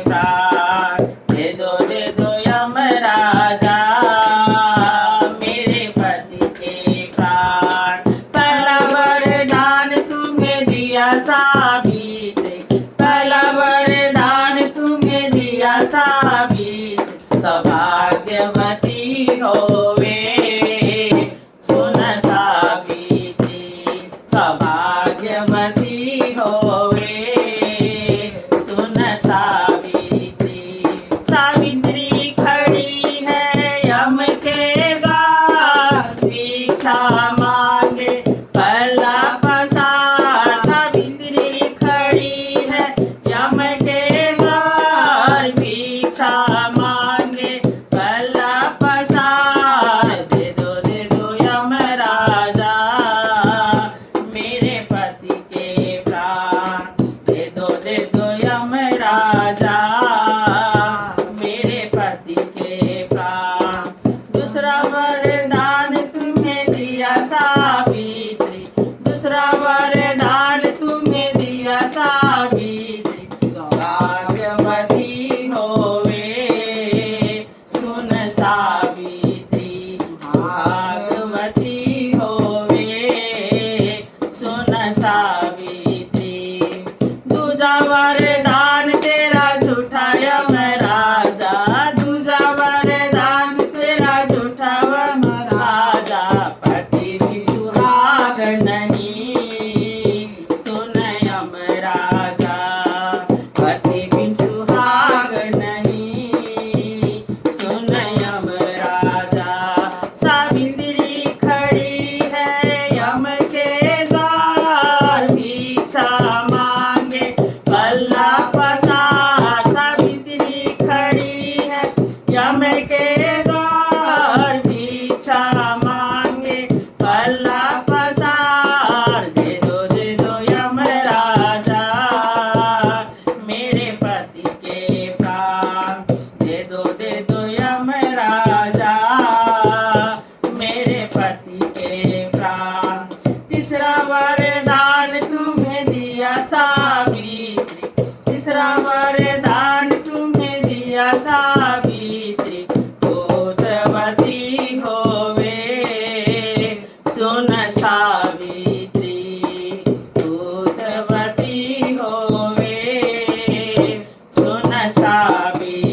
प्राण दे दो यमराजा मेरे पति के प्राण। पहला वरदान तुम्हें दिया सावित्री, पहला वरदान तुम्हें दिया सावित्री, सौभाग्यवती होवे सुन सावित्री, सौभाग्यवती होवे सुन सावित्री। सावित्री खड़ी है यम के द्वार, भिक्षा मांगे पल्ला पसार। सावित्री खड़ी है यम के द्वार, भिक्षा मांगे पल्ला पसार। दे दो यमराजा मेरे पति के प्राण, दे दो यमराजा मेरे पति के प्राण। दूसरा वरदान तुम्हें दिया सावित्री, दूसरा वरदान तुम्हें दिया सावित्री, सौभाग्यवती होवे सुन सावित्री, सौभाग्यवती होवे सुन सावित्री। दूजा वरदान तेरा झूठा यमराजा, दूजा वरदान तेरा झूठा यमराजा, पति भी सुहाग नहीं सुन यमराजा, पति भी सुहाग नहीं सुन यमराजा। सावित्री खड़ी है यम के द्वार, भिक्षा मांगे पल्ला पसार। सावित्री खड़ी है यम के द्वार, भिक्षा मांगे पल्ला पसार। दे दो यमराजा मेरे पति के प्राण, दे दो यमराजा मेरे पति के प्राण। तीसरा वरदान तुम्हें दिया सावित्री, तीसरा वरदान तुम्हें दिया सावित्री, दूतवती होवे सुन सावित्री, दूतवती होवे सुन सावित्री।